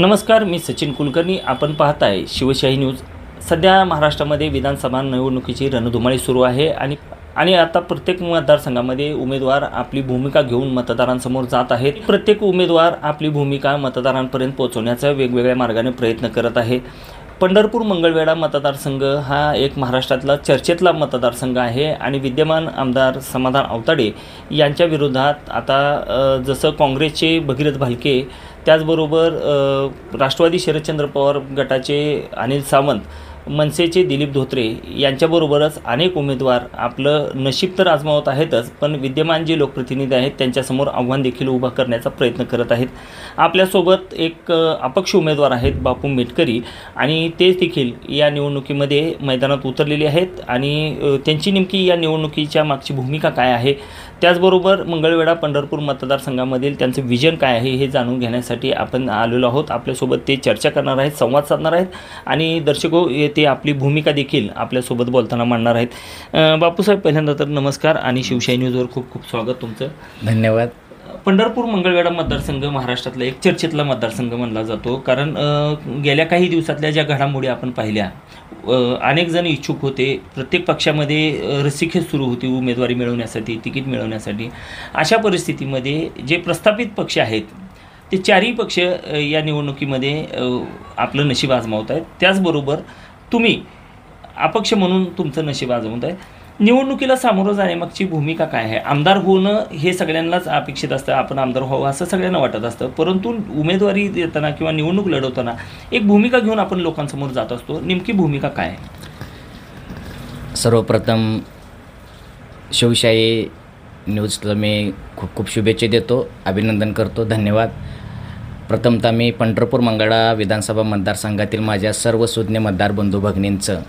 नमस्कार, मी सचिन कुलकर्णी. आपण पाहताय शिवशाही न्यूज. सध्या महाराष्ट्रामध्ये विधानसभा निवडणुकीची रणधुमाळी सुरू आहे आणि आता प्रत्येक मतदारसंघामध्ये उमेदवार आपली भूमिका घेऊन मतदारांसमोर जात आहेत. प्रत्येक उमेदवार आपली भूमिका मतदारांपर्यंत पोहोचवण्याचा वेगवेगळ्या मार्गाने प्रयत्न करत आहे. पंढरपूर मंगळवेढा मतदारसंघ हा एक महाराष्ट्रातला चर्चेतला मतदारसंघ आहे आणि विद्यमान आमदार समाधान आवताडे यांच्या विरोधात आता जसं काँग्रेसचे भगीरथ भालके, त्याचबरोबर राष्ट्रवादी शरदचंद्र पवार गटाचे अनिल सावंत, मनसेचे दिलीप धोत्रे यांच्याबरोबरच अनेक उमेदवार आपलं नशीब तर आजमावत आहेतच, पण विद्यमान जे लोकप्रतिनिधी आहेत त्यांच्यासमोर आव्हान देखील उभं करण्याचा प्रयत्न करत आहेत. आपल्यासोबत एक अपक्ष उमेदवार आहेत बापू मेटकरी, आणि ते देखील या निवडणुकीमध्ये मैदानात उतरलेले आहेत आणि त्यांची नेमकी या निवडणुकीच्या मागची भूमिका काय आहे, त्याचबरोबर मंगळवेढा पंढरपूर मतदारसंघामधील त्यांचं विजन काय आहे हे जाणून घेण्यासाठी आपण आलेलो आहोत. आपल्यासोबत ते चर्चा करणार आहेत, संवाद साधणार आहेत आणि दर्शको ते आपली भूमिका देखील आपल्यासोबत बोलताना मांडणार आहेत. बापूसाहेब, पहिल्यांदा तर नमस्कार आणि शिवशाही न्यूजवर खूप खूप स्वागत तुमचं. धन्यवाद. पंढरपूर मंगळवेढा मतदारसंघ महाराष्ट्रातला एक चर्चेतला मतदारसंघ मानला जातो, कारण गेल्या काही दिवसातल्या ज्या घडामोडी आपण पाहिल्या, अनेक जण इच्छुक होते. प्रत्येक पक्षामध्ये रस्सीखेच सुरू होती उमेदवारी मिळवण्यासाठी, तिकीट मिळवण्यासाठी. अशा परिस्थितीमध्ये जे प्रस्थापित पक्ष आहेत ते चारही पक्ष या निवडणुकीमध्ये आपलं नशीब आजमावत आहेत. त्याचबरोबर तुम्ही अपक्ष म्हणून तुमचं नशीब आजमावत आहे. निवडणुकीला सामोरं जाण्यामागची भूमिका काय आहे? आमदार होणं हे सगळ्यांनाच अपेक्षित असतं, आपण आमदार व्हावं असं सगळ्यांना वाटत असतं, परंतु उमेदवारी देताना किंवा निवडणूक लढवताना एक भूमिका घेऊन आपण लोकांसमोर जात असतो. नेमकी भूमिका काय आहे? सर्वप्रथम शिवशाही न्यूजला मी खूप खूप शुभेच्छा देतो, अभिनंदन करतो, धन्यवाद. प्रथमतः मी पंढरपूर मंगळवेढा विधानसभा मतदारसंघातील माझ्या सर्व सुज्ञ मतदार बंधू भगिनींचं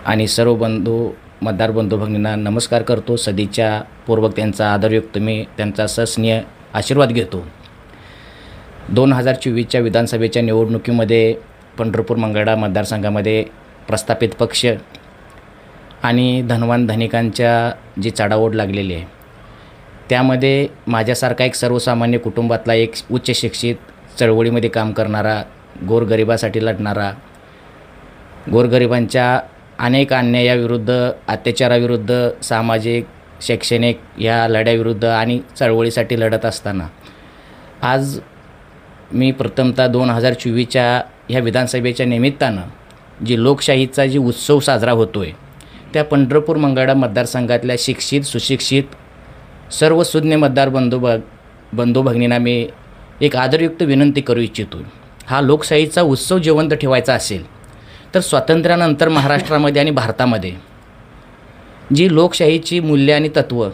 आणि सर्व मतदार बंधू भगिनींना नमस्कार करतो. सदिच्छापूर्वक त्यांचा आदरयुक्त मी त्यांचा सस्नेह आशीर्वाद घेतो. 2024च्या विधानसभेच्या निवडणुकीमध्ये पंढरपूर मंगळवेढा मतदारसंघामध्ये प्रस्थापित पक्ष आणि धनवान धनिकांच्या जी चढाओढ लागलेली आहे, त्यामध्ये माझ्यासारखा एक सर्वसामान्य कुटुंबातला एक उच्च शिक्षित, चळवळीमध्ये काम करणारा, गोरगरिबासाठी लढणारा, गोरगरिबांच्या अनेक अन्यायाविरुद्ध, अत्याचाराविरुद्ध, सामाजिक, शैक्षणिक या लढ्याविरुद्ध आणि चळवळीसाठी लढत असताना आज मी प्रथमतः 2024च्या ह्या विधानसभेच्या निमित्तानं जी लोकशाहीचा जी उत्सव साजरा होतो आहे, त्या पंढरपूर मंगळवेढा मतदारसंघातल्या शिक्षित, सुशिक्षित सर्व सुज्ञ मतदार बंधू भगिनींना मी एक आदरयुक्त विनंती करू इच्छितो. हा लोकशाहीचा उत्सव जिवंत ठेवायचा असेल तर स्वातंत्र्यानंतर महाराष्ट्रामध्ये आणि भारतामध्ये जी लोकशाहीची मूल्य आणि तत्त्व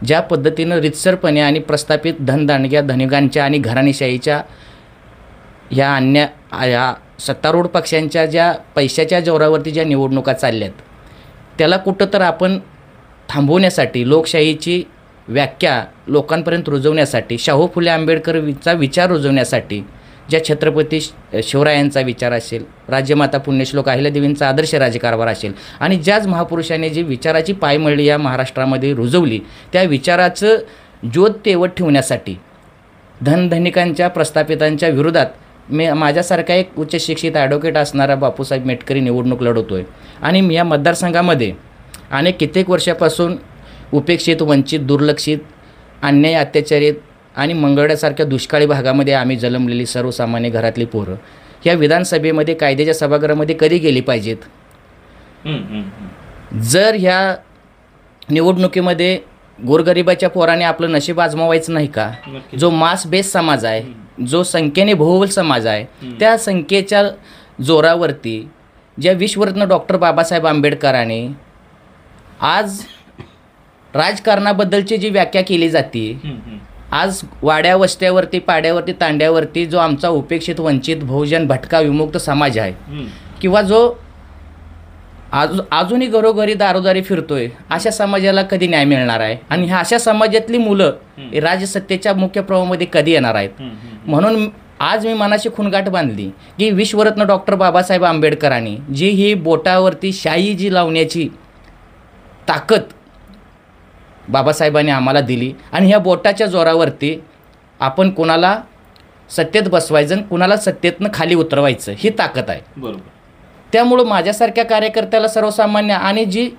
ज्या पद्धतीनं रितसरपणे आणि प्रस्थापित धनदांडग्या धनिकांच्या आणि घराणेशाहीच्या या सत्तारूढ पक्षांच्या ज्या पैशाच्या जोरावरती ज्या निवडणुका चालल्यात, त्याला कुठं तर आपण थांबवण्यासाठी, लोकशाहीची व्याख्या लोकांपर्यंत रुजवण्यासाठी, शाहू फुले आंबेडकरचा विचार रुजवण्यासाठी, ज्या छत्रपती शिवरायांचा विचार असेल, राज्यमाता पुण्यश्लोक अहिल्यादेवींचा आदर्श राजकारभार असेल आणि ज्याच महापुरुषांनी जी विचाराची पायमळी या महाराष्ट्रामध्ये रुजवली, त्या विचाराचं ज्योत तेवत ठेवण्यासाठी धनधनिकांच्या प्रस्थापितांच्या विरोधात माझ्यासारखा एक उच्च शिक्षित ॲडव्होकेट असणारा बापूसाहेब मेटकरी निवडणूक लढवतो आहे. आणि मी या मतदारसंघामध्ये कित्येक वर्षापासून उपेक्षित, वंचित, दुर्लक्षित, अन्याय, अत्याचारित आणि मंगळवेढ्यासारख्या दुष्काळी भागामध्ये आम्ही जन्मलेली सर्वसामान्य घरातली पोरं ह्या विधानसभेमध्ये कायद्याच्या सभागृहामध्ये कधी गेली पाहिजेत? जर ह्या निवडणुकीमध्ये गोरगरिबाच्या पोराने आपलं नशीब आजमावायचं नाही का? जो मास बेस समाज आहे, जो संख्येने बहुबल समाज आहे, त्या संख्येच्या जोरावरती ज्या विश्वरत्न डॉक्टर बाबासाहेब आंबेडकरांनी आज राजकारणाबद्दलची जी व्याख्या केली जाते, आज वाड्या वस्त्यावरती, पाड्यावरती, तांड्यावरती जो आमचा उपेक्षित, वंचित, बहुजन, भटका, विमुक्त समाज आहे किंवा जो अजूनही घरोघरी दारोदारी फिरतोय, अशा समाजाला कधी न्याय मिळणार आहे? आणि ह्या अशा समाजातली मुलं राजसत्तेच्या मुख्य प्रवाहामध्ये कधी येणार आहेत? म्हणून आज मी मनाशी खुणगाठ बांधली की विश्वरत्न डॉक्टर बाबासाहेब आंबेडकरांनी जी ही बोटावरती शाई जी लावण्याची ताकद बाबासाहेबांनी आम्हाला दिली आणि ह्या बोटाच्या जोरावरती आपण कोणाला सत्तेत बसवायचं आणि कुणाला सत्तेतनं खाली उतरवायचं ही ताकद आहे. बरोबर. त्यामुळं माझ्यासारख्या कार्यकर्त्याला सर्वसामान्य आणि जी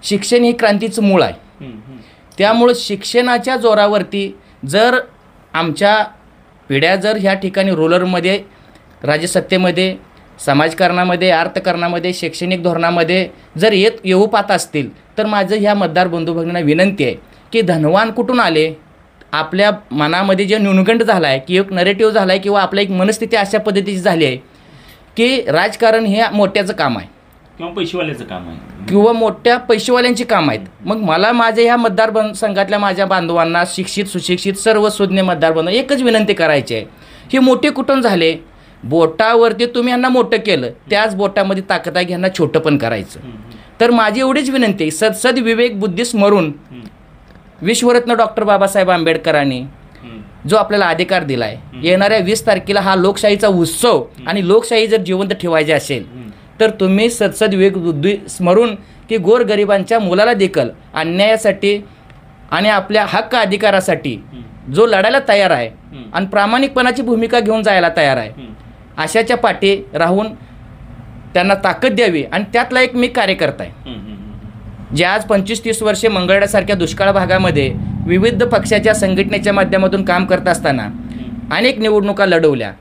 शिक्षण ही क्रांतीचं मूळ आहे, त्यामुळं शिक्षणाच्या जोरावरती जर आमच्या पिढ्या जर ह्या ठिकाणी रूरलमध्ये, राज्यसत्तेमध्ये, समाजकारणामध्ये, अर्थकारणामध्ये, शैक्षणिक धोरणामध्ये जर येऊ पाहत असतील तर माझं ह्या मतदार बंधू भगिनींना विनंती आहे की धनवान कुठून आले, आपल्या मनामध्ये जे न्यूनगंड झाला आहे की एक नरेटिव्ह झाला आहे किंवा आपल्या एक मनस्थिती अशा पद्धतीची झाली आहे की राजकारण हे मोठ्याचं काम आहे किंवा पैसेवाल्याचं काम आहे किंवा मोठ्या पैसेवाल्यांची काम आहेत. मग मला माझ्या ह्या मतदार संघातल्या माझ्या बांधवांना, शिक्षित सुशिक्षित सर्व सुज्ञ मतदार बांधव एकच विनंती करायची आहे, हे मोठे कुठून झाले, बोटावरती तुम्ही यांना मोठं केलं, त्याच बोटामध्ये ताकद आहे यांना छोटं पण करायचं. तर माझी एवढीच विनंती आहे, सद विवेक बुद्धी स्मरून विश्वरत्न डॉक्टर बाबासाहेब आंबेडकरांनी जो आपल्याला अधिकार दिला आहे, येणाऱ्या 20 तारखेला हा लोकशाहीचा उत्सव आणि लोकशाही जर जिवंत ठेवायची असेल तर तुम्ही सद विवेक बुद्धी स्मरून की गोरगरिबांच्या मुलाला देखील अन्यायासाठी आणि आपल्या हक्क अधिकारासाठी जो लढायला तयार आहे आणि प्रामाणिकपणाची भूमिका घेऊन जायला तयार आहे, अशाच्या पाठी राहून त्यांना ताकद द्यावी. आणि त्यातला एक मी कार्यकर्ता आहे जे आज 25-30 वर्षे मंगळवेढ्यासारख्या दुष्काळ भागामध्ये विविध पक्षाच्या संघटनेच्या माध्यमातून काम करत असताना अनेक निवडणुका लढवल्या,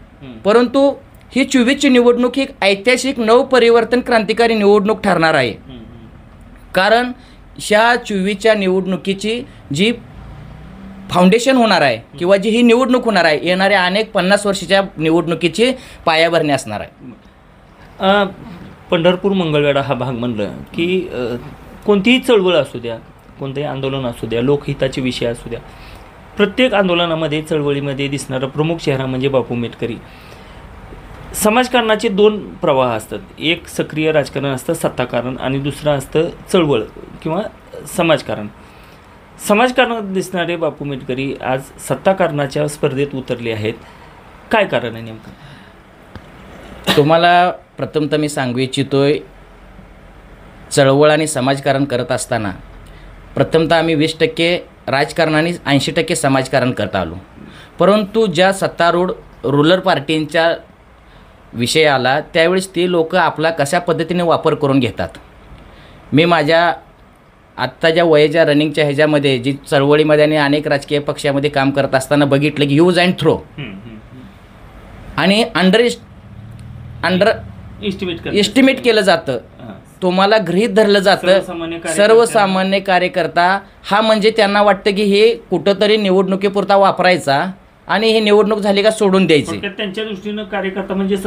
परंतु ही 24ची निवडणूक ही ऐतिहासिक नवपरिवर्तन क्रांतिकारी निवडणूक ठरणार आहे. कारण ह्या 24च्या निवडणुकीची जी फाउंडेशन होणार आहे किंवा जी ही निवडणूक होणार आहे, येणाऱ्या अनेक 50 वर्षाच्या निवडणुकीची पायाभरणी असणार आहे. पंढरपूर मंगळवेढा हा भाग म्हणलं की कोणतीही चळवळ असू द्या, कोणतंही आंदोलन असू द्या, लोकहिताचे विषय असू द्या, प्रत्येक आंदोलनामध्ये चळवळीमध्ये दिसणारा प्रमुख चेहरा म्हणजे बापू मेटकरी. समाजकारणाचे 2 प्रवाह असतात, एक सक्रिय राजकारण असतं सत्ताकारण आणि दुसरं असतं चळवळ किंवा समाजकारण. समाजकारणात दिसणारे बापू मेटकरी आज सत्ताकारणाच्या स्पर्धेत उतरले आहेत, काय कारण आहे नेमकं? तुम्हाला प्रथमतः मी सांगू इच्छितोय, चळवळ आणि समाजकारण करत असताना प्रथमतः आम्ही 20% राजकारण आणि 80% समाजकारण करत आलो. परंतु ज्या सत्तारूढ रूरल पार्टींच्या विषय आला त्यावेळेस ते लोक आपला कशा पद्धतीने वापर करून घेतात. मी माझ्या आत्ता ज्या वयाच्या रनिंगच्या ह्याच्यामध्ये जी चळवळीमध्ये आणि अनेक राजकीय पक्षामध्ये काम करत असताना बघितलं की यूज अँड थ्रो आणि अंडर एस्टिमेट केलं जातं, तुम्हाला गृहीत धरलं जातं. सर्वसामान्य कार्यकर्ता हा म्हणजे त्यांना वाटतं की हे कुठंतरी निवडणुकीपुरता वापरायचा आणि हे निवडणूक झाली का सोडून द्यायची. त्यांच्या दृष्टीनं कार्यकर्ता म्हणजे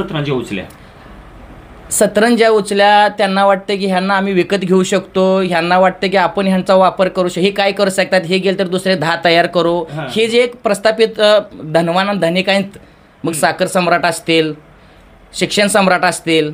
सतरंज्या उचल्या. त्यांना वाटतं की ह्यांना आम्ही विकत घेऊ शकतो, ह्यांना वाटतं की आपण ह्यांचा वापर करू शकतो, हे काय करू शकतात, हे गेलं तर दुसरे 10 तयार करू. हे जे एक प्रस्थापित धनवान धनिक आहेत, मग साखर सम्राट असतील, शिक्षण सम्राट असतील,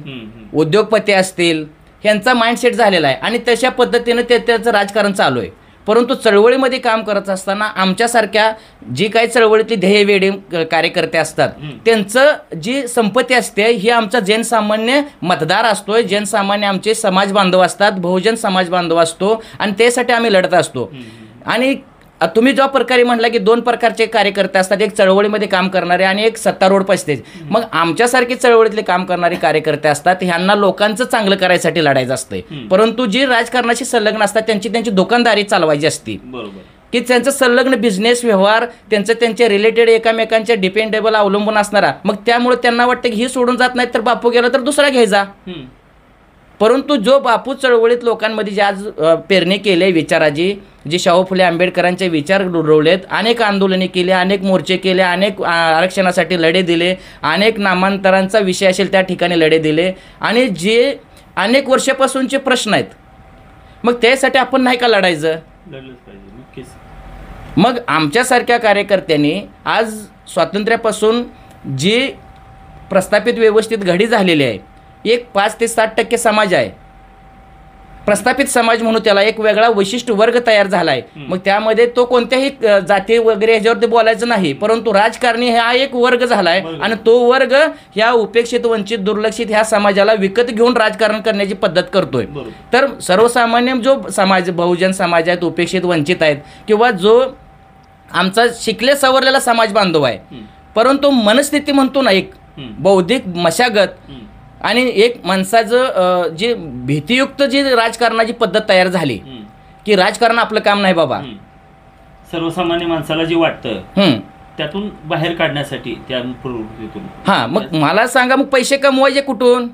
उद्योगपती असतील, ह्यांचा माइंडसेट झालेला आहे आणि तशा पद्धतीनं त्याचं राजकारण चालू आहे. परंतु चळवळीमध्ये काम करत असताना आमच्यासारख्या जी काही चळवळीतली ध्येयवेडी कार्यकर्ते असतात त्यांचं जी संपत्ती असते ही आमचा जनसामान्य मतदार असतोय, जनसामान्य आमचे समाज बांधव असतात, बहुजन समाज बांधव असतो आणि त्यासाठी आम्ही लढत असतो. आणि तुम्ही ज्या प्रकारे म्हटला की 2 प्रकारचे कार्यकर्ते असतात, एक चळवळीमध्ये काम करणारे आणि एक सत्तारूढ पस्तेज. मग आमच्यासारखे चळवळीतले काम करणारे कार्यकर्ते असतात, ह्यांना लोकांचं चांगलं करायसाठी लढायचं असतंय. परंतु जी राजकारणाशी संलग्न असतात त्यांची दुकानदारी चालवायची असते, की त्यांचं संलग्न बिझनेस व्यवहार त्यांचे रिलेटेड एकमेकांच्या डिपेंडेबल अवलंबून असणारा. मग त्यामुळे त्यांना वाटतं की ही सोडून जात नाही तर बापू गेला तर दुसरा घ्यायचा. परंतु जो बापू चळवळीत लोकांमध्ये जे आज पेरणी केले विचाराची, जी शाहू फुले आंबेडकरांचे विचार रुळवलेत, अनेक आंदोलने केली, अनेक मोर्चे केले, अनेक आरक्षणासाठी लढे दिले, अनेक नामांतरांचा विषय असेल त्या ठिकाणी लढे दिले आणि जे अनेक वर्षापासूनचे प्रश्न आहेत, मग त्यासाठी आपण नाही का लढायचं? मग आमच्यासारख्या कार्यकर्त्यांनी आज स्वातंत्र्यापासून जी प्रस्थापित व्यवस्थित घडी झालेली आहे, एक 5 ते 7% समाज आहे, प्रस्थापित समाज म्हणून त्याला एक वेगळा वैशिष्ट्य वर्ग तयार झाला आहे. मग त्यामध्ये तो कोणत्याही जाती वगैरे ह्याच्यावरती बोलायचं नाही, परंतु राजकारणी हा एक वर्ग झाला आहे आणि तो वर्ग ह्या उपेक्षित, वंचित, दुर्लक्षित ह्या समाजाला विकत घेऊन राजकारण करण्याची पद्धत करतोय. तर सर्वसामान्य जो समाज, बहुजन समाज आहेत, उपेक्षित, वंचित आहेत किंवा जो आमचा शिकले सवरलेला समाज बांधव आहे, परंतु मनस्थिती म्हणतो ना एक बौद्धिक मशागत आणि एक माणसाचं जे भीतीयुक्त जी राजकारणाची पद्धत तयार झाली की राजकारण आपलं काम नाही बाबा, सर्वसामान्य माणसाला जे वाटतं त्यातून बाहेर काढण्यासाठी त्या प्रवृत्तीतून. हां, मग मला सांगा, मग पैसे कमवायचे कुठून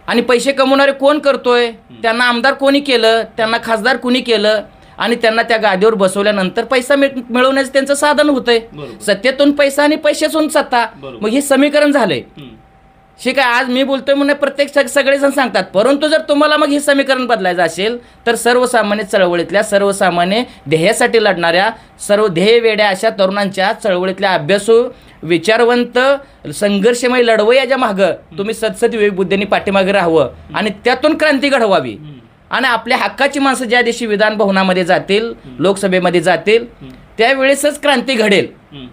आणि पैसे कमवणारे कोण करतोय? त्यांना आमदार कोणी केलं, त्यांना खासदार कोणी केलं आणि त्यांना त्या गादीवर बसवल्यानंतर पैसा मिळवण्याचं त्यांचं साधन होतंय. सत्तेतून पैसा आणि पैशातून सत्ता, मग हे समीकरण झालंय. ठीक आहे, आज मी बोलतोय म्हणून प्रत्येक सगळेजण सांगतात, परंतु जर तुम्हाला मग हे समीकरण बदलायचं असेल तर सर्वसामान्य चळवळीतल्या, सर्वसामान्य ध्येयासाठी लढणाऱ्या, सर्व ध्येय वेड्या अशा तरुणांच्या चळवळीतल्या अभ्यासू, विचारवंत, संघर्षमय लढवय्याच्या मागं तुम्ही सदसद विवेकबुद्धींनी पाठीमागे राहावं आणि त्यातून क्रांती घडवावी. आणि आपल्या हक्काची माणसं ज्या दिवशी विधान भवनामध्ये जातील, लोकसभेमध्ये जातील, त्यावेळेसच क्रांती घडेल.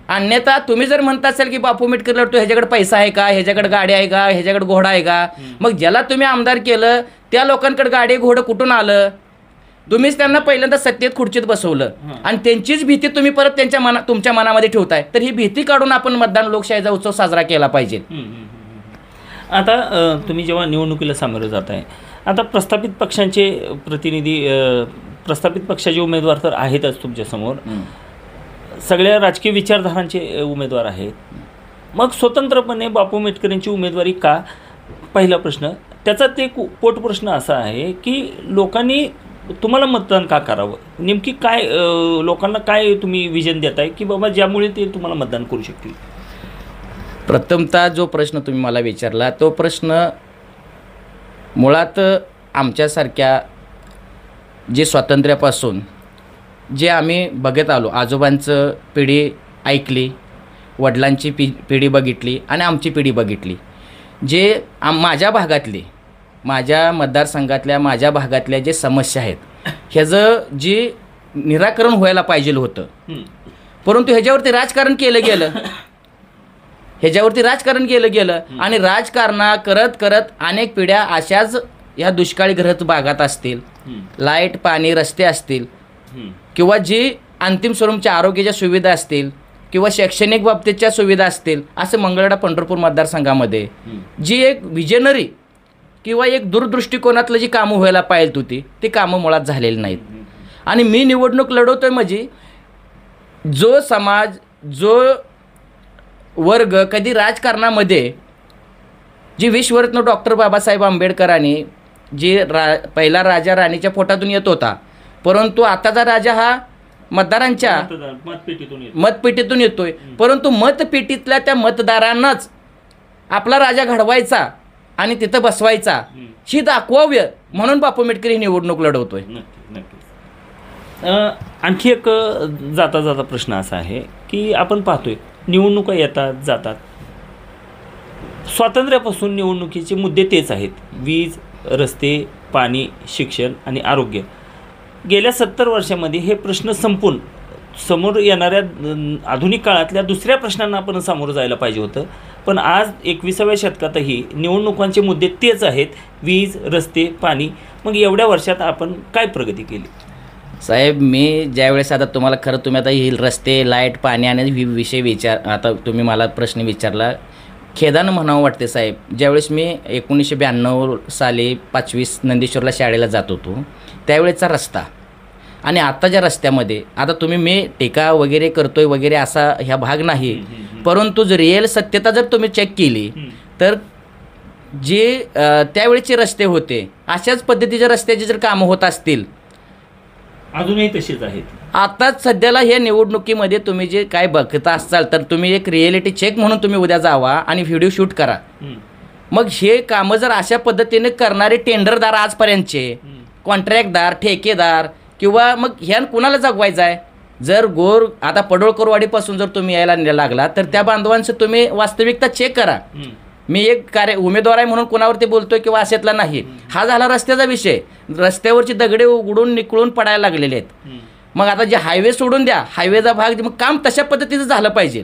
अन्यथा तुम्ही जर म्हणता असाल की बापू मिटकर लढतो, ह्याच्याकडे पैसा आहे का, ह्याच्याकडे गाडी आहे का, ह्याच्याकडे घोडा आहे का, मग ज्याला तुम्ही आमदार केलं त्या लोकांकडे गाडी घोडं कुठून आलं? तुम्हीच त्यांना पहिल्यांदा सत्तेत खुर्चीत बसवलं आणि त्यांचीच भीती तुम्ही परत तुमच्या मनामध्ये ठेवताय. तर ही भीती काढून आपण मतदान लोकशाहीचा उत्सव साजरा केला पाहिजे. आता तुम्ही जेव्हा निवडणुकीला सामोरं जात आहे, आता प्रस्थापित पक्षांचे प्रतिनिधी, प्रस्थापित पक्षाचे उमेदवार तर आहेतच तुमच्यासमोर, सगळ्या राजकीय विचारधारांचे उमेदवार आहेत. मग स्वतंत्रपणे बापू मिटकरींची उमेदवारी का? पहिला प्रश्न. त्याचा ते पोटप्रश्न असा आहे की लोकांनी तुम्हाला मतदान का करावं? नेमकी काय लोकांना काय तुम्ही विजन देताय की बाबा ज्यामुळे ते तुम्हाला मतदान करू शकतील? प्रथमतः जो प्रश्न तुम्ही मला विचारला तो प्रश्न मुळात आमच्यासारख्या जे स्वातंत्र्यापासून जे आम्ही बघत आलो, आजोबांचं पिढी ऐकली, वडिलांची पिढी बघितली आणि आमची पिढी बघितली, जे माझ्या भागातली, माझ्या मतदारसंघातल्या, माझ्या भागातल्या जे समस्या आहेत ह्याचं जे निराकरण व्हायला पाहिजे होतं, परंतु ह्याच्यावरती राजकारण केलं गेलं आणि राजकारणा करत करत अनेक पिढ्या अशाच ह्या दुष्काळी ग्रस्त भागात असतील, लाईट, पाणी, रस्ते असतील किंवा जी अंतिम स्वरूपच्या आरोग्याच्या सुविधा असतील किंवा शैक्षणिक बाबतीतच्या सुविधा असतील, असं मंगळवेढा पंढरपूर मतदारसंघामध्ये जी एक विजनरी किंवा एक दूरदृष्टिकोनातलं जी कामं व्हायला पाहिजे होती ती कामं मुळात झालेली नाहीत. आणि मी निवडणूक लढवतोय म्हणजे जो समाज, जो वर्ग कधी राजकारणामध्ये जी विश्वरत्न डॉक्टर बाबासाहेब आंबेडकरांनी जी पहिला राजा राणीच्या पोटातून येत होता, परंतु आताचा राजा हा मतदारांच्या मतपेटीतून येतोय, परंतु मतपेटीतल्या त्या मतदारांनाच आपला राजा घडवायचा आणि तिथं बसवायचा ही दाखवाव्य म्हणून बापू मिटकर ही निवडणूक लढवतोय. आणखी एक जाता जाता प्रश्न असा आहे की आपण पाहतोय निवडणुका येतात जातात, स्वातंत्र्यापासून निवडणुकीचे मुद्दे तेच आहेत: वीज, रस्ते, पाणी, शिक्षण आणि आरोग्य. गेल्या 70 वर्षामध्ये हे प्रश्न संपून समोर येणाऱ्या आधुनिक काळातल्या दुसऱ्या प्रश्नांना आपण सामोरं जायला पाहिजे होतं, पण आज 21व्या शतकातही निवडणुकांचे मुद्दे तेच आहेत: वीज, रस्ते, पाणी. मग एवढ्या वर्षात आपण काय प्रगती केली? साहेब, मी ज्यावेळेस आता तुम्हाला तुम्ही आता ही रस्ते, लाईट, पाणी आणि विषय आता तुम्ही मला प्रश्न विचारला, खेदानं म्हणावं वाटते साहेब. ज्यावेळेस मी 1992 साली 5वी नंदीश्वरला शाळेला जात होतो त्यावेळेचा रस्ता आणि आत्ताच्या रस्त्यामध्ये, आता मी टीका वगैरे करतोय वगैरे असा ह्या भाग नाही, परंतु जर रिअल सत्यता जर तुम्ही चेक केली तर जे त्यावेळेचे रस्ते होते अशाच पद्धतीच्या रस्त्याची जर कामं होत असतील अजूनही तसेच आहेत. आताच सध्याला ह्या निवडणुकीमध्ये तुम्ही जे काय बघता असाल तर तुम्ही एक रिॲलिटी चेक म्हणून तुम्ही उद्या जावा आणि व्हिडिओ शूट करा. मग हे कामं जर अशा पद्धतीने करणारे टेंडरदार आजपर्यंतचे, कॉन्ट्रॅक्टदार, ठेकेदार किंवा मग ह्या कुणाला जगवायचं आहे? जर आता पडोळकरवाडीपासून जर तुम्ही यायला लागला तर त्या बांधवांचं तुम्ही वास्तविकता चेक करा. मी एक उमेदवार आहे म्हणून कुणावरती बोलतोय किंवा असेतला नाही, हा झाला रस्त्याचा विषय. रस्त्यावरची दगडे उघडून निकळून पडायला लागलेले आहेत. मग आता जे हायवे सोडून द्या, हायवेचा भाग मग काम तशा पद्धतीचं झालं पाहिजे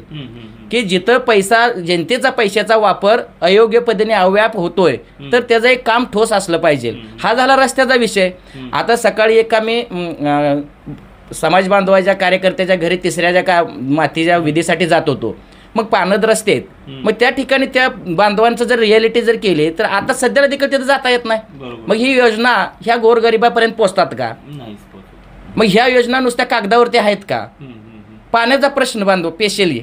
की जिथं पैसा, जनतेचा पैशाचा वापर अयोग्य पद्धतीने अव्याप होतोय तर त्याचं एक काम ठोस असलं पाहिजे. हा झाला रस्त्याचा विषय. आता सकाळी एका मी समाज बांधवाच्या कार्यकर्त्याच्या घरी तिसऱ्याच्या मातीच्या विधीसाठी जात होतो, मग पाणंद रस्ते आहेत, मग त्या ठिकाणी त्या बांधवांचं जर रिॲलिटी जर केली तर आता सध्याला देखील तिथं जाता येत नाही. मग ही योजना ह्या गोरगरिबापर्यंत पोहोचतात का? मग ह्या योजना नुसत्या कागदावरती आहेत का? पाण्याचा प्रश्न बांधव स्पेशली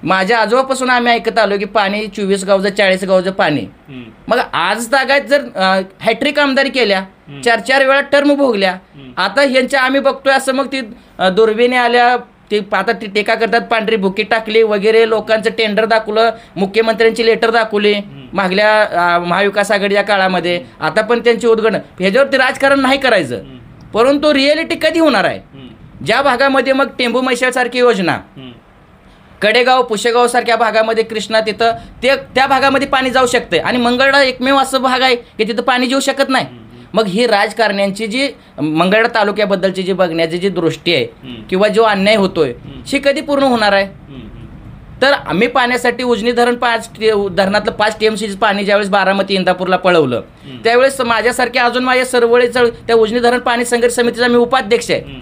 माझ्या आजोबापासून आम्ही ऐकत आलो की पाणी 24 गावचं 40 गावचं पाणी. मग आज तागायत जर हॅट्रिक आमदारी केल्या, 4 वेळा टर्म भोगल्या, आता ह्यांच्या आम्ही बघतोय असं मग ती दुर्बिणी आल्या, ते आता ती टेका करतात, पांढरी भुकी टाकली वगैरे, लोकांचं टेंडर दाखवलं, मुख्यमंत्र्यांची लेटर दाखवली मागल्या महाविकास आघाडीच्या काळामध्ये. आता पण त्यांची उद्घाटन ह्याच्यावरती राजकारण नाही करायचं, परंतु रिॲलिटी कधी होणार आहे? ज्या भागामध्ये मग टेंबू मैशासारखी योजना, कडेगाव पुशेगाव सारख्या भागामध्ये कृष्णा तिथं त्या भागामध्ये पाणी जाऊ शकते आणि मंगळवेढा एकमेव असं भाग आहे की तिथं पाणी येऊ शकत नाही. मग ही राजकारण्यांची जी मंगळवेढा तालुक्याबद्दलची जी बघण्याची जी दृष्टी आहे किंवा जो अन्याय होतोय ही कधी पूर्ण होणार आहे? तर आम्ही पाण्यासाठी उजनी धरण धरणातलं 5 TMC पाणी ज्यावेळेस बारामती इंदापूरला पळवलं त्यावेळेस माझ्यासारख्या अजून माझ्या सर्वळेचं त्या उजनी धरण पाणी संघर्ष समितीचा मी उपाध्यक्ष आहे.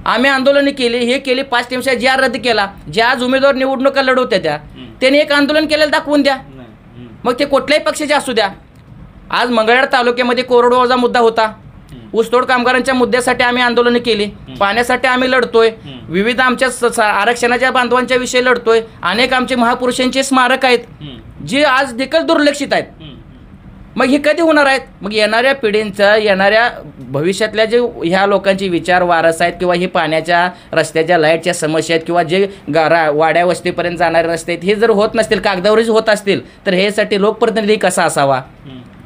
आम्ही आंदोलनं केली, हे केली, 5 TMC ज्या रद्द केला, ज्या आज उमेदवार निवडणुका लढवत्या त्या त्यांनी एक आंदोलन केलेलं दाखवून द्या, मग ते कुठल्याही पक्षाचे असू द्या. आज मंगळवेढा तालुक्यामध्ये कोरडवाचा मुद्दा होता, ऊसतोड कामगारांच्या मुद्द्यासाठी आम्ही आंदोलनं केली, पाण्यासाठी आम्ही लढतोय, विविध आमच्या आरक्षणाच्या बांधवांच्या विषयी लढतोय, अनेक आमचे महापुरुषांचे स्मारक आहेत जे आज देखील दुर्लक्षित आहेत. मग हे कधी होणार आहेत? मग येणाऱ्या पिढींचं, येणाऱ्या भविष्यातल्या जे ह्या लोकांचे विचार वारस आहेत किंवा हे पाण्याच्या रस्त्याच्या लाईटच्या समस्या आहेत किंवा जे वाड्या वस्तीपर्यंत जाणारे रस्ते आहेत हे जर होत नसतील, कागदावरच होत असतील, तर ह्यासाठी लोकप्रतिनिधी कसा असावा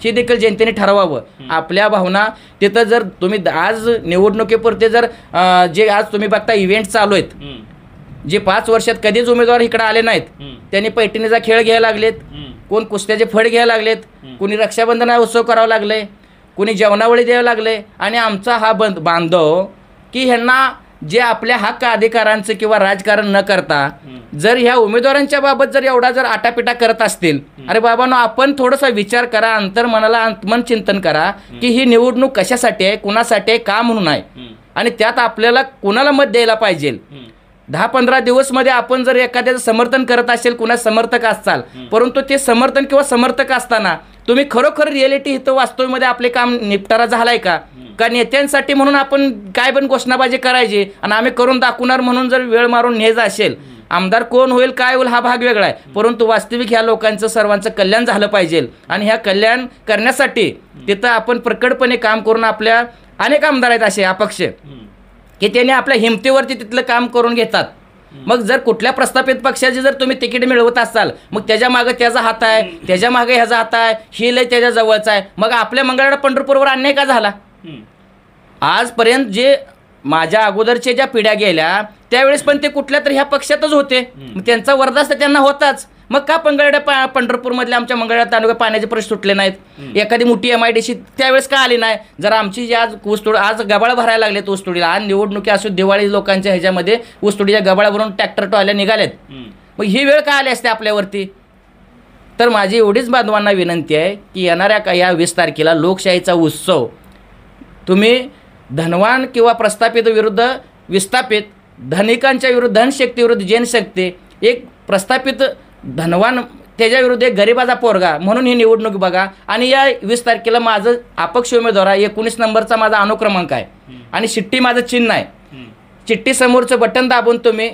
हे देखील जनतेने ठरवावं. आपल्या भावना तिथं जर तुम्ही आज निवडणुकीपुरते जर जे आज तुम्ही बघता इव्हेंट चालू आहेत, जे 5 वर्षात कधीच उमेदवार इकडे आले नाहीत, त्यांनी पैठणीचा खेळ घ्यायला लागलेत, कोण कुस्त्याचे फड घ्यायला लागलेत, कोणी रक्षाबंधन उत्सव करावा लागले, कोणी जेवणावळी द्यावं लागले. आणि आमचा हा बांधव की ह्यांना जे आपल्या हक्क अधिकारांचं किंवा राजकारण न करता जर ह्या उमेदवारांच्या बाबत जर एवढा जर आटापिटा करत असतील, अरे बाबांनो आपण थोडासा विचार करा, अंतर्मनाला अंतर्मन चिंतन करा की ही निवडणूक कशासाठी आहे, कुणासाठी आहे, का म्हणून आहे आणि त्यात आपल्याला कुणाला मत द्यायला पाहिजे. 10-15 दिवसमध्ये आपण जर एखाद्याचं समर्थन करत असेल, कुणा समर्थक असाल, परंतु ते समर्थन किंवा समर्थक असताना तुम्ही खरोखर रिॲलिटी इथं वास्तवमध्ये आपले काम निपटारा झालाय का नेत्यांसाठी म्हणून आपण काय पण घोषणाबाजी करायची आणि आम्ही करून दाखवणार म्हणून जर वेळ मारून न्यायचं असेल, आमदार कोण होईल काय होईल हा भाग वेगळा आहे, परंतु वास्तविक ह्या लोकांचं सर्वांचं कल्याण झालं पाहिजे आणि ह्या कल्याण करण्यासाठी तिथं आपण प्रकटपणे काम करून आपल्या अनेक आमदार आहेत असे अपक्ष की त्यांनी आपल्या हिमतीवरती तिथलं काम करून घेतात. मग जर कुठल्या प्रस्थापित पक्षाची जर तुम्ही तिकीट मिळवत असाल, मग त्याच्या मागे त्याचा हात आहे, त्याच्या मागे ह्याचा हात आहे, ही लय त्याच्या जवळचा आहे, मग आपल्या मंगळवेढा पंढरपूरवर अन्याय का झाला? आजपर्यंत जे माझ्या अगोदरच्या ज्या पिढ्या गेल्या त्यावेळेस पण ते कुठल्या तरी ह्या पक्षातच होते, मग त्यांचा वरदास्त त्यांना होताच. मग का पंढरपूरमधले आमच्या मंगळवेढा तालुक्यात पाण्याचे प्रश्न सुटले नाहीत? एखादी मोठी MIDC त्यावेळेस का आली नाही? जर आमची जी आज ऊसतोड आज गबाळ भरायला लागलेत ऊसतोडीला, आज निवडणुकी असो दिवाळी लोकांच्या ह्याच्यामध्ये ऊसतोडीच्या गबाळावरून ट्रॅक्टर टॉल्या निघालेत, मग ही वेळ का आली असते आपल्यावरती? तर माझी एवढीच बांधवांना विनंती आहे की येणाऱ्या या 20 तारखेला लोकशाहीचा उत्सव तुम्ही धनवान किंवा प्रस्थापित विरुद्ध विस्थापित, धनिकांच्या विरुद्ध धनशक्ती विरुद्ध जनशक्ती, एक प्रस्थापित धनवान त्याच्याविरुद्ध एक गरिबाचा पोरगा म्हणून ही निवडणूक बघा. आणि या 20 तारखेला माझं अपक्ष उमेदवार आहे, 19 नंबरचा माझा अनुक्रमांक आहे आणि शिट्टी माझं चिन्ह आहे. चिठ्ठी समोरचं बटन दाबून तुम्ही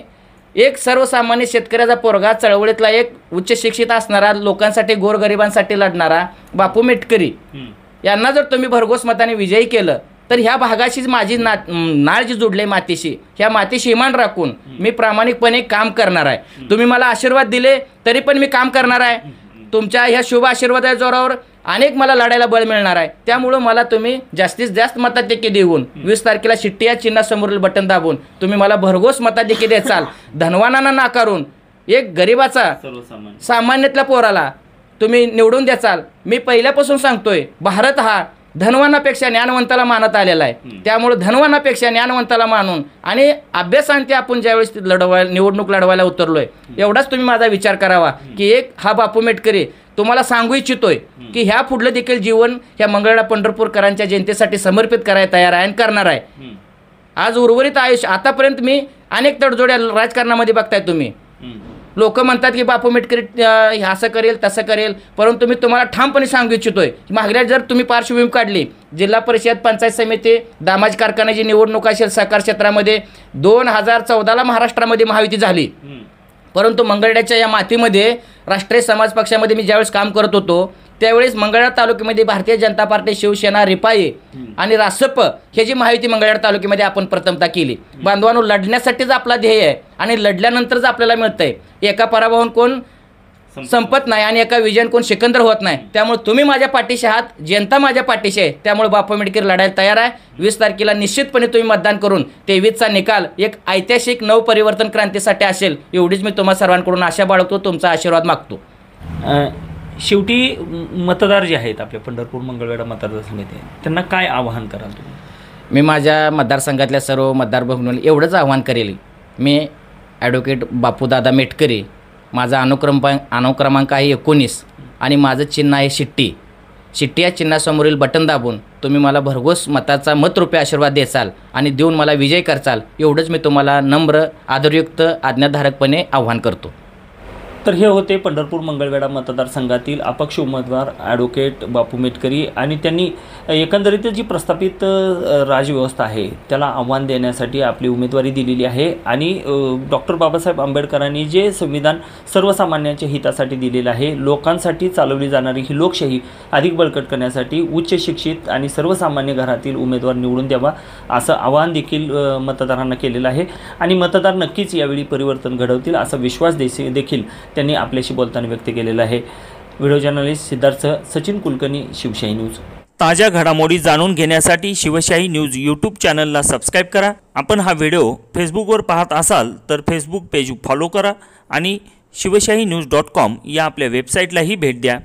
एक सर्वसामान्य शेतकऱ्याचा पोरगा, चळवळीतला एक उच्च शिक्षित असणारा, लोकांसाठी गोरगरिबांसाठी लढणारा बापू मेटकरी यांना जर तुम्ही भरघोस मताने विजयी केलं तर ह्या भागाशीच माझी नाळ जी जोडली मातीशी, ह्या मातीशी इमान राखून मी प्रामाणिकपणे काम करणार आहे. तुम्ही मला आशीर्वाद दिले तरी पण मी काम करणार आहे. तुमच्या ह्या शुभ आशीर्वादाच्या जोरावर अनेक मला लढायला बळ मिळणार आहे. त्यामुळं मला तुम्ही जास्तीत जास्त मताधिक्य देऊन 20 तारखेला शिट्टी या चिन्हासमोरील बटन दाबून तुम्ही मला भरघोस मताधिक्य द्याल. धनवानांना नाकारून एक गरिबाचा सामान्यातल्या पोराला तुम्ही निवडून द्याल. मी पहिल्यापासून सांगतोय, भारत हा धनवानापेक्षा ज्ञानवंताला मानत आलेला आहे. त्यामुळे धनवानापेक्षा ज्ञानवंताला मानून आणि अभ्यासांती आपण ज्यावेळेस निवडणूक लढवायला उतरलोय, एवढाच तुम्ही माझा विचार करावा की एक हा बापू मेटकरी तुम्हाला सांगू इच्छितोय की ह्या पुढलं देखील जीवन ह्या मंगळवेढा पंढरपूरकरांच्या जनतेसाठी समर्पित करायला तयार आहे आणि करणार आहे. आज उर्वरित आयुष्य आतापर्यंत मी अनेक तडजोड्या राजकारणामध्ये बघताय तुम्ही, लोक म्हणतात की बापू मेटकरी असं करेल तसं करेल, परंतु मी तुम्हाला ठामपणे सांगू इच्छितोय की मागल्या जर तुम्ही पार्श्वभूमी काढली, जिल्हा परिषद पंचायत समिती दामाजी कारखान्याची निवडणूक असेल सहकार क्षेत्रामध्ये 2014ला महाराष्ट्रामध्ये महायुती झाली, परंतु मंगळवेढ्याच्या या मातीमध्ये राष्ट्रीय समाज पक्षामध्ये मी ज्यावेळेस काम करत होतो त्यावेळेस मंगळवेढा तालुक्यामध्ये भारतीय जनता पार्टी, शिवसेना, रिपाई आणि रासप हे जी महायुती मंगळवेढा तालुक्यामध्ये आपण प्रथमता केली. बांधवांनो, लढण्यासाठीच आपला ध्येय आहे आणि लढल्यानंतरच आपल्याला मिळतंय. एका पराभवाहून कोण संपत नाही आणि एका विजयान कोण सिकंदर होत नाही. त्यामुळे तुम्ही माझ्या पाठीशी आहात, जनता माझ्या पाठीशी आहे. त्यामुळे बापू मेटकरी लढायला तयार आहे. 20 तारखेला निश्चितपणे तुम्ही मतदान करून 23चा निकाल एक ऐतिहासिक नवपरिवर्तन क्रांतीसाठी असेल, एवढीच मी तुम्हा सर्वांकडून आशा बाळगतो, तुमचा आशीर्वाद मागतो. शेवटी मतदार जे आहेत आपल्या पंढरपूर मंगळवेढा मतदारसंघाचे, त्यांना काय आवाहन कराल तुम्ही? मी माझ्या मतदारसंघातल्या सर्व मतदार बघून एवढंच आवाहन करेल. मी ॲडव्होकेट बापूदादा मेटकरी, माझा अनुक्रमांक आहे 19 आणि माझं चिन्ह आहे शिट्टी. शिट्टी या चिन्हासमोरील बटन दाबून तुम्ही मला भरघोस मताचा मतरूपी आशीर्वाद द्याल आणि देऊन मला विजय करचाल, एवढंच मी तुम्हाला नम्र, आदरयुक्त, आज्ञाधारकपणे आवाहन करतो. तर हे होते पंढरपूर मंगळवेढा मतदारसंघातील अपक्ष उमेदवार ॲडव्होकेट बापू मेटकरी, आणि त्यांनी एकंदरीत जी प्रस्थापित राजव्यवस्था आहे त्याला आव्हान देण्यासाठी आपली उमेदवारी दिलेली आहे. आणि डॉक्टर बाबासाहेब आंबेडकरांनी जे संविधान सर्वसामान्यांच्या हितासाठी दिलेलं आहे, लोकांसाठी चालवली जाणारी ही लोकशाही अधिक बळकट करण्यासाठी उच्च शिक्षित आणि सर्वसामान्य घरातील उमेदवार निवडून द्यावा असं आवाहन देखील मतदारांना केलेलं आहे. आणि मतदार नक्कीच यावेळी परिवर्तन घडवतील असा विश्वास देखील त्यांनी आपल्याशी बोलताना व्यक्त केलेला आहे. Video journalist Siddharth Sachin Kulkarni, Shivshahi news. ताज्या घडामोडी जाणून घेण्यासाठी शिवशाही न्यूज यूट्यूब चॅनलला सबस्क्राईब करा. आपण हा व्हिडिओ फेसबुकवर पाहत असाल तर फेसबुक पेज फॉलो करा आणि शिवशाही न्यूज.com या आपल्या वेबसाईटलाही भेट द्या.